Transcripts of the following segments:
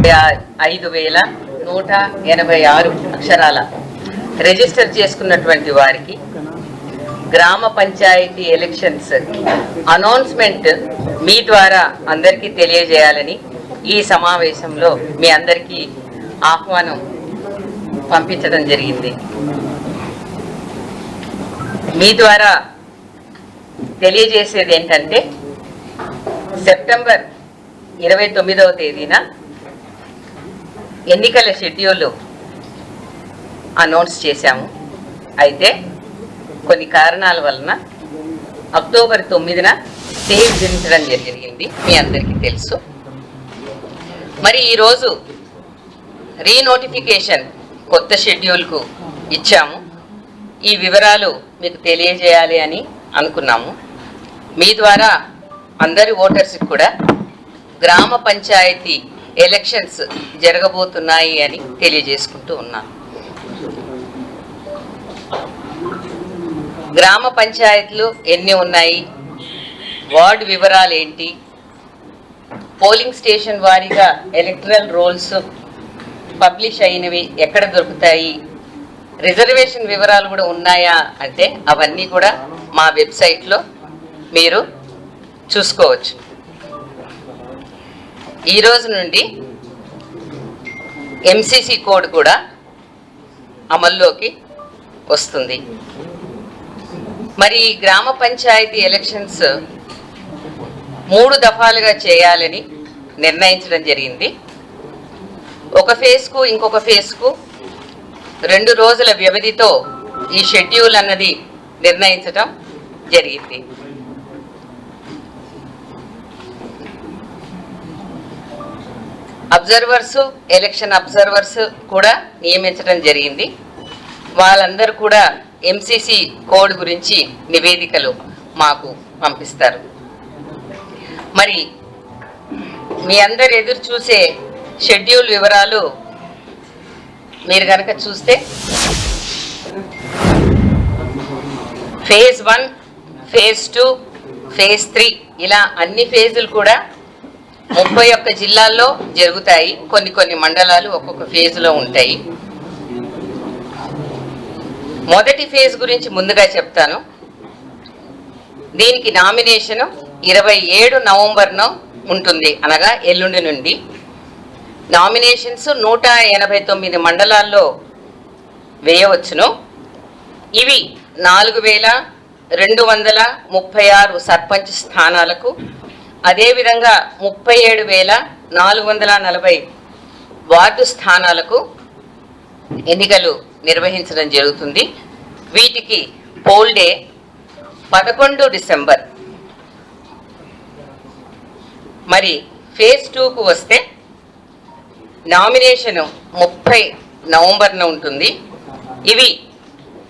5,186 అక్షరాల రిజిస్టర్ చేసుకున్నటువంటి వారికి గ్రామ పంచాయతీ ఎలక్షన్స్ అనౌన్స్మెంట్ మీ ద్వారా అందరికీ తెలియజేయాలని ఈ సమావేశంలో మీ అందరికీ ఆహ్వానం పంపించడం జరిగింది. మీ ద్వారా తెలియజేసేది ఏంటంటే సెప్టెంబర్ 29వ తేదీన ఎన్నికల షెడ్యూల్ అనౌన్స్ చేశాము. అయితే కొన్ని కారణాల వలన అక్టోబర్ 9న స్టే విధించడం జరిగింది, మీ అందరికీ తెలుసు. మరి ఈరోజు రీనోటిఫికేషన్ కొత్త షెడ్యూల్కు ఇచ్చాము. ఈ వివరాలు మీకు తెలియజేయాలి అని అనుకున్నాము. మీ ద్వారా అందరి ఓటర్స్కి కూడా గ్రామ పంచాయతీ ఎలక్షన్స్ జరగబోతున్నాయి అని తెలియజేసుకుంటూ ఉన్నాను. గ్రామ పంచాయతీలు ఎన్ని ఉన్నాయి, వార్డు వివరాలు ఏంటి, పోలింగ్ స్టేషన్ వారీగా ఎలక్టరల్ రోల్స్ పబ్లిష్ అయినవి ఎక్కడ దొరుకుతాయి, రిజర్వేషన్ వివరాలు కూడా ఉన్నాయా అంటే అవన్నీ కూడా మా వెబ్సైట్లో మీరు చూసుకోవచ్చు. ఈరోజు నుండి ఎంసీసీ కోడ్ కూడా అమల్లోకి వస్తుంది. మరి గ్రామ పంచాయతీ ఎలక్షన్స్ 3 దఫాలుగా చేయాలని నిర్ణయించడం జరిగింది. ఒక ఫేజ్కు ఇంకొక ఫేజ్కు 2 రోజుల వ్యవధితో ఈ షెడ్యూల్ అన్నది నిర్ణయించడం జరిగింది. అబ్జర్వర్స్, ఎలక్షన్ అబ్జర్వర్స్ కూడా నియమించడం జరిగింది. వాళ్ళందరూ కూడా ఎంసీసీ కోడ్ గురించి నివేదికలు మాకు పంపిస్తారు. మరి మీ అందరు ఎదురు చూసే షెడ్యూల్ వివరాలు మీరు కనుక చూస్తే ఫేజ్ 1, ఫేజ్ 2, ఫేజ్ 3 ఇలా అన్ని ఫేజులు కూడా 31 జిల్లాల్లో జరుగుతాయి. కొన్ని మండలాలు ఒక్కొక్క ఫేజ్లో ఉంటాయి. మొదటి ఫేజ్ గురించి ముందుగా చెప్తాను. దీనికి నామినేషన్ 27 నవంబర్న ఉంటుంది, అనగా ఎల్లుండి నుండి. నామినేషన్స్ 189 మండలాల్లో వేయవచ్చును. ఇవి 4,236 సర్పంచ్ స్థానాలకు, అదేవిధంగా 37,440 వార్డు స్థానాలకు ఎన్నికలు నిర్వహించడం జరుగుతుంది. వీటికి పోల్ డే 11 డిసెంబర్. మరి ఫేజ్ 2కు వస్తే నామినేషన్ 30 నవంబర్న ఉంటుంది. ఇవి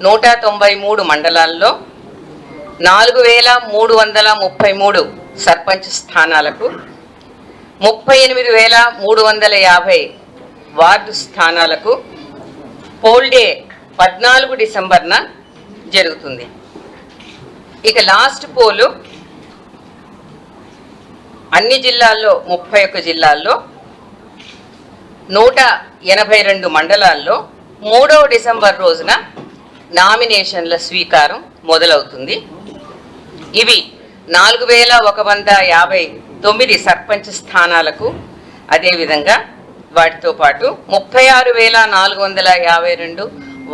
193 మండలాల్లో 4,333 సర్పంచ్ స్థానాలకు, 38,350 వార్డు స్థానాలకు పోల్ డే 14 డిసెంబర్న జరుగుతుంది. ఇక లాస్ట్ పోలు అన్ని జిల్లాల్లో 31 జిల్లాల్లో 182 మండలాల్లో 3వ డిసెంబర్ రోజున నామినేషన్ల స్వీకారం మొదలవుతుంది. ఇవి 4,159 సర్పంచ్ స్థానాలకు, అదేవిధంగా వాటితో పాటు 36,452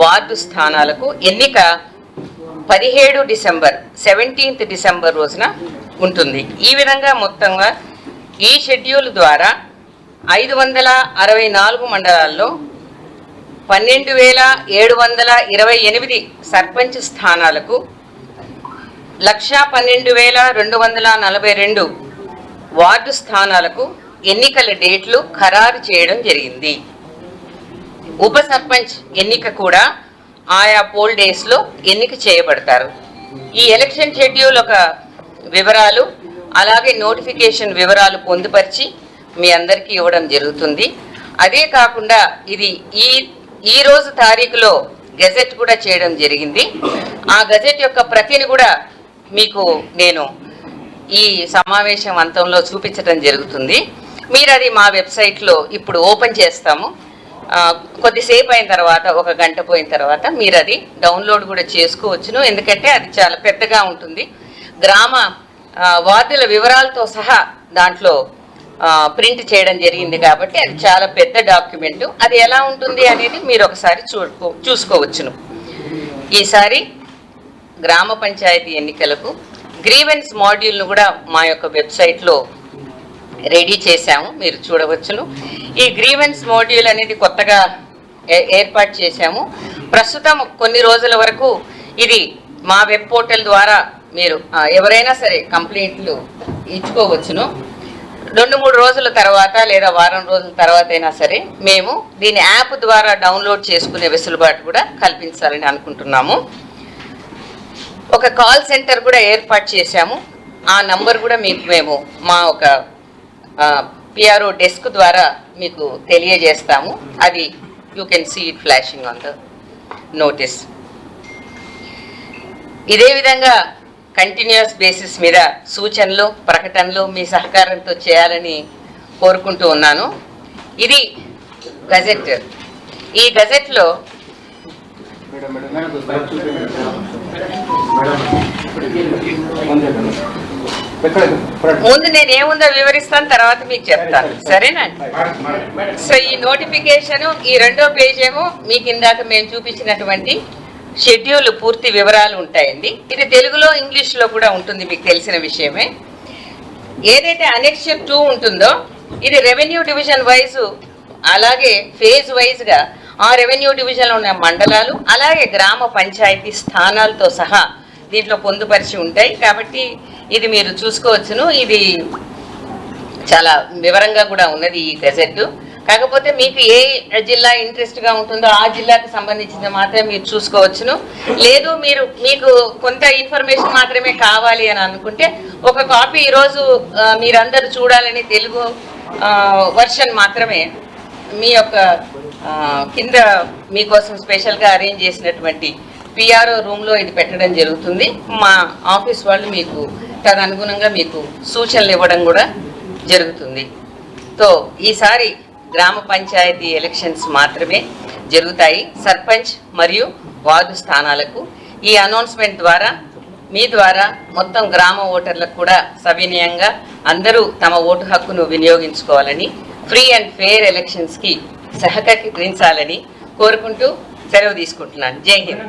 వార్డు స్థానాలకు ఎన్నిక 17th డిసెంబర్ రోజున ఉంటుంది. ఈ విధంగా మొత్తంగా ఈ షెడ్యూల్ ద్వారా 564 మండలాల్లో 12,728 సర్పంచ్ స్థానాలకు, 1,12,242 వార్డు స్థానాలకు ఎన్నికల డేట్లు ఖరారు చేయడం జరిగింది. ఉప సర్పంచ్ ఎన్నిక కూడా ఆయా పోల్ డేస్లో ఎన్నిక చేయబడతారు. ఈ ఎలక్షన్ షెడ్యూల్ ఒక వివరాలు, అలాగే నోటిఫికేషన్ వివరాలు పొందుపరిచి మీ అందరికీ ఇవ్వడం జరుగుతుంది. అదే కాకుండా ఇది ఈ రోజు తారీఖులో గెజెట్ కూడా చేయడం జరిగింది. ఆ గెజెట్ యొక్క ప్రతిని కూడా మీకు నేను ఈ సమావేశం అంతంలో చూపించడం జరుగుతుంది. మీరు అది మా వెబ్సైట్లో ఇప్పుడు ఓపెన్ చేస్తాము. కొద్దిసేపు అయిన తర్వాత, ఒక గంట పోయిన తర్వాత మీరు అది డౌన్లోడ్ కూడా చేసుకోవచ్చును. ఎందుకంటే అది చాలా పెద్దగా ఉంటుంది. గ్రామ వార్డుల వివరాలతో సహా దాంట్లో ప్రింట్ చేయడం జరిగింది కాబట్టి అది చాలా పెద్ద డాక్యుమెంటు. అది ఎలా ఉంటుంది అనేది మీరు ఒకసారి చూసుకోవచ్చును. ఈసారి గ్రామ పంచాయతీ ఎన్నికలకు గ్రీవెన్స్ మాడ్యూల్ను కూడా మా యొక్క వెబ్సైట్లో రెడీ చేశాము, మీరు చూడవచ్చును. ఈ గ్రీవెన్స్ మాడ్యూల్ అనేది కొత్తగా ఏర్పాటు చేశాము. ప్రస్తుతం కొన్ని రోజుల వరకు ఇది మా వెబ్ పోర్టల్ ద్వారా మీరు ఎవరైనా సరే కంప్లైంట్లు ఇచ్చుకోవచ్చును. 2-3 రోజుల తర్వాత లేదా వారం రోజుల తర్వాత అయినా సరే మేము దీని యాప్ ద్వారా డౌన్లోడ్ చేసుకునే వెసులుబాటు కూడా కల్పించాలని అనుకుంటున్నాము. ఒక కాల్ సెంటర్ కూడా ఏర్పాటు చేశాము. ఆ నంబర్ కూడా మీకు మేము మా ఒక పిఆర్ఓ డెస్క్ ద్వారా మీకు తెలియజేస్తాము. అది you can see it flashing on the notice. ఇదే విధంగా కంటిన్యూస్ బేసిస్ మీద సూచనలు, ప్రకటనలు మీ సహకారంతో చేయాలని కోరుకుంటూ ఉన్నాను. ఇది గజెట్. ఈ గజెట్లో ముందు నేను ఏముందో వివరిస్తాను, తర్వాత మీకు చెప్తాను, సరేనా? సో ఈ నోటిఫికేషన్, ఈ 2వ పేజ్ ఏమో మీకు ఇందాక మేము చూపించినటువంటి షెడ్యూల్ పూర్తి వివరాలు ఉంటాయండి. ఇది తెలుగులో ఇంగ్లీష్లో కూడా ఉంటుంది, మీకు తెలిసిన విషయమే. ఏదైతే అనెక్చర్ 2 ఉంటుందో ఇది రెవెన్యూ డివిజన్ వైజు, అలాగే ఫేజ్ వైజ్గా ఆ రెవెన్యూ డివిజన్లో ఉన్న మండలాలు, అలాగే గ్రామ పంచాయతీ స్థానాలతో సహా దీంట్లో పొందుపరిచి ఉంటాయి. కాబట్టి ఇది మీరు చూసుకోవచ్చును. ఇది చాలా వివరంగా కూడా ఉన్నది ఈ గెజెట్. కాకపోతే మీకు ఏ జిల్లా ఇంట్రెస్ట్గా ఉంటుందో ఆ జిల్లాకు సంబంధించిన మాత్రమే మీరు చూసుకోవచ్చును. లేదు మీకు కొంత ఇన్ఫర్మేషన్ మాత్రమే కావాలి అని అనుకుంటే ఒక కాపీ ఈరోజు మీరందరూ చూడాలని తెలుగు వర్షన్ మాత్రమే మీ యొక్క కింద మీకోసం స్పెషల్గా అరేంజ్ చేసినటువంటి పిఆర్ఓ రూమ్లో ఇది పెట్టడం జరుగుతుంది. మా ఆఫీస్ వాళ్ళు మీకు తదనుగుణంగా మీకు సూచనలు ఇవ్వడం కూడా జరుగుతుంది. సో ఈసారి గ్రామ పంచాయతీ ఎలక్షన్స్ మాత్రమే జరుగుతాయి, సర్పంచ్ మరియు వార్డు స్థానాలకు. ఈ అనౌన్స్మెంట్ ద్వారా మీ ద్వారా మొత్తం గ్రామ ఓటర్లకు కూడా సవినయంగా అందరూ తమ ఓటు హక్కును వినియోగించుకోవాలని, ఫ్రీ అండ్ ఫెయిర్ ఎలక్షన్స్కి సహకరించాలని కోరుకుంటూ సెలవు తీసుకుంటున్నాను. జై హింద్.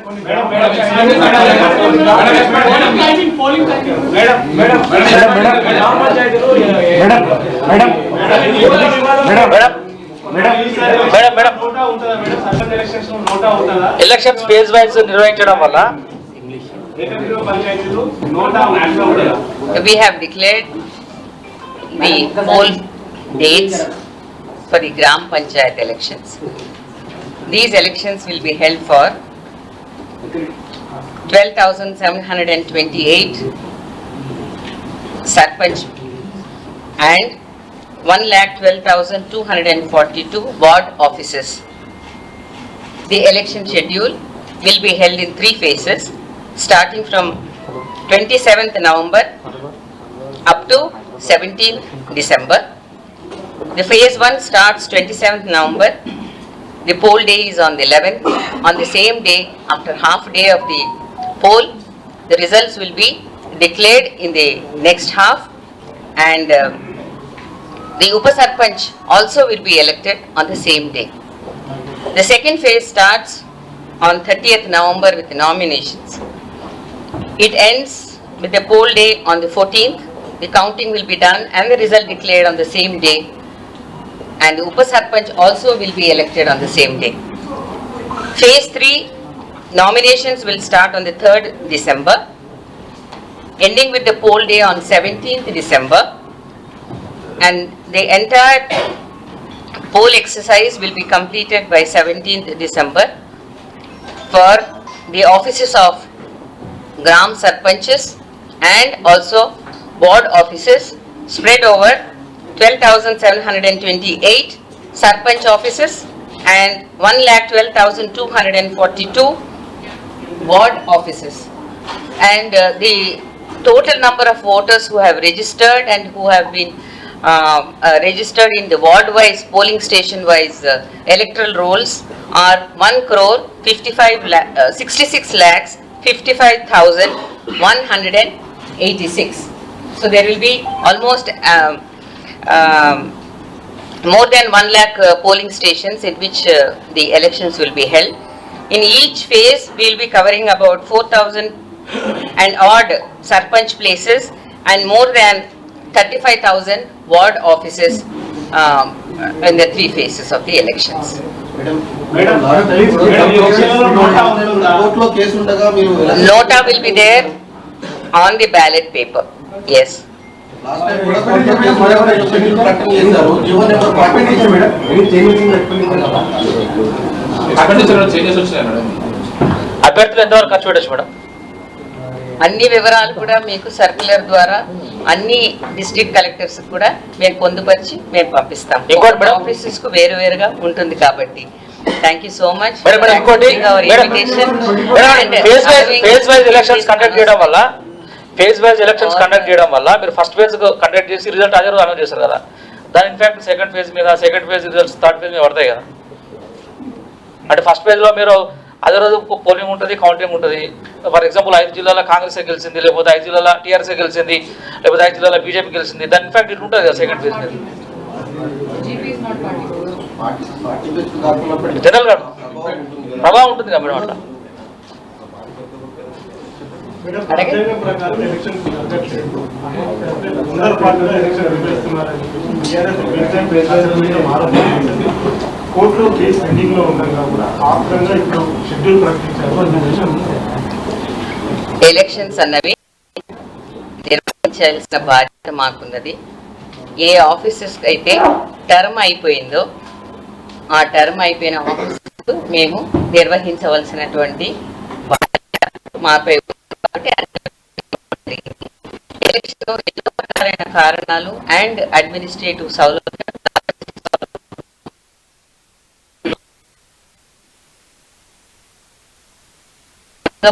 ఎలక్షన్స్ ఫేజ్ వైజ్ నిర్వహించడం వల్ల we have declared the poll dates for the Gram Panchayat elections. These elections will be held for 12,728 Sarpanch and 1,12,242 ward offices. The election schedule will be held in 3 phases, starting from 27th November up to 17th December. The phase 1 starts 27th November. The poll day is on the 11th. On the same day, after half day of the poll, the results will be declared in the next half, and the Upa Sarpanch also will be elected on the same day. The second phase starts on 30th November with the nominations. It ends with the poll day on the 14th. The counting will be done and the result declared on the same day. And the Upa Sarpanch also will be elected on the same day. Phase 3 nominations will start on the 3rd December, ending with the poll day on 17th December. And the entire poll exercise will be completed by 17th December for the offices of Gram Sarpanches and also board offices spread over 12,728 Sarpanch offices and 1,12,242 ward offices. And the total number of voters who have registered and who have been registered in the ward-wise, polling station-wise electoral rolls are 66 lakhs 55,186. So there will be almost more than 1 lakh polling stations in which the elections will be held. In each phase, we will be covering about 4,000 and odd sarpanch places and more than 35,000 ward offices in the 3 phases of the elections. Nota will be there on the ballot paper. Yes. అభ్యర్థులు ఎంతవరకు ఖర్చు పెట్టచ్చు madam? అన్ని వివరాలు కూడా మీకు circular ద్వారా అన్ని డిస్ట్రిక్ట్ కలెక్టర్స్ కూడా మేము పొందుపరిచి మేము పంపిస్తాం. ఇంకోటి ఆఫీసెస్ కు వేరువేరుగా ఉంటుంది కాబట్టి. Thank you so much. ఇంకోటి ఫేజ్ వైజ్ ఎలక్షన్స్ కండక్ట్ చేయడం వల్ల మీరు ఫస్ట్ ఫేజ్ కండక్ట్ చేసి రిజల్ట్ అదే రోజు అనౌన్స్ చేశారు కదా, దాని in fact second phase results third phase మీద పడతాయి కదా. అంటే ఫస్ట్ ఫేజ్ లో మీరు అదే రోజు పోలింగ్ ఉంటుంది, కౌంటింగ్ ఉంటుంది. ఫర్ ఎగ్జాంపుల్ 5 జిల్లాలో కాంగ్రెస్ గెలిచింది, లేకపోతే 5 జిల్లాలో టీఆర్ఎస్ గెలిచింది, లేకపోతే 5 జిల్లాలో బీజేపీ గెలిచింది, దాని ఇన్ఫాక్ట్ ఇటు ఉంటుంది కదా సెకండ్ ఫేజ్ మీద. జనరల్ గా ప్రభావం ఉంటుంది కదా మేడం. అట్లా కోర్టులో కేసు పెండింగ్ లో ఉండగా కూడా ఆఫ్టర్గా ఇప్పుడు షెడ్యూల్ ప్రకటించారు. ఎలక్షన్స్ అన్నవి నిర్వహించాల్సిన బాధ్యత మాకున్నది. ఏ ఆఫీసెస్ అయితే టర్మ్ అయిపోయిందో ఆ టర్మ్ అయిపోయిన ఆఫీసెస్ మేము నిర్వహించవలసినటువంటి బాధ్యత మాపై కాబట్టి ఎలక్షన్ కారణాలు అండ్ అడ్మినిస్ట్రేటివ్ సౌలభ్యం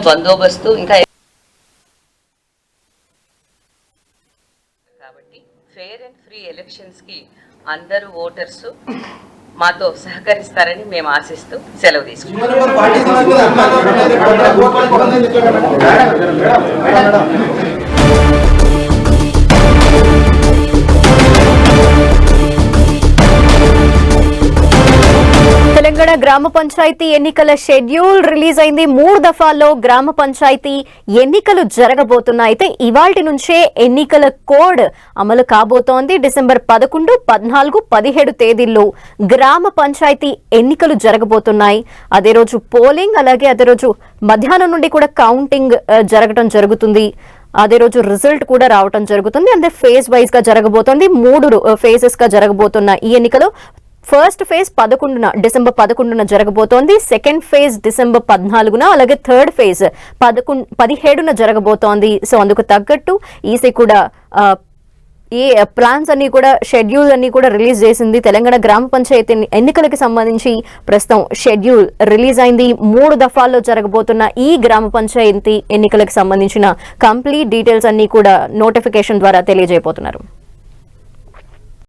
బందోబస్తు ఇంకా కాబట్టి ఫెయిర్ అండ్ ఫ్రీ ఎలక్షన్స్ కి అందరూ ఓటర్స్ మాతో సహకరిస్తారని మేము ఆశిస్తూ సెలవు తీసుకుంటాం. తెలంగాణ గ్రామ పంచాయతీ ఎన్నికల షెడ్యూల్ రిలీజ్ అయింది. 3 దఫాల్లో గ్రామ పంచాయతీ ఎన్నికలు జరగబోతున్నాయి. అయితే ఇవాల్టి నుంచే ఎన్నికల కోడ్ అమలు కాబోతోంది. డిసెంబర్ 11, 14, 17 తేదీల్లో గ్రామ పంచాయతీ ఎన్నికలు జరగబోతున్నాయి. అదే రోజు పోలింగ్, అలాగే అదే రోజు మధ్యాహ్నం నుండి కూడా కౌంటింగ్ జరగడం జరుగుతుంది. అదే రోజు రిజల్ట్ కూడా రావడం జరుగుతుంది. అంటే ఫేజ్ వైజ్ గా జరగబోతోంది. 3 ఫేజెస్ గా జరగబోతున్న ఈ ఎన్నికలు ఫస్ట్ ఫేజ్ డిసెంబర్ 11 జరగబోతోంది. సెకండ్ ఫేజ్ డిసెంబర్ 14, అలాగే థర్డ్ ఫేజ్ 17 జరగబోతోంది. సో అందుకు తగ్గట్టు ఈసీ కూడా ఈ ప్లాన్స్ అన్ని కూడా షెడ్యూల్ అన్ని కూడా రిలీజ్ చేసింది. తెలంగాణ గ్రామ పంచాయతీ ఎన్నికలకి సంబంధించి ప్రస్తుతం షెడ్యూల్ రిలీజ్ అయింది. 3 దఫాల్లో జరగబోతున్న ఈ గ్రామ పంచాయతీ ఎన్నికలకు సంబంధించిన కంప్లీట్ డీటెయిల్స్ అన్ని కూడా నోటిఫికేషన్ ద్వారా తెలియజేయబోతున్నారు.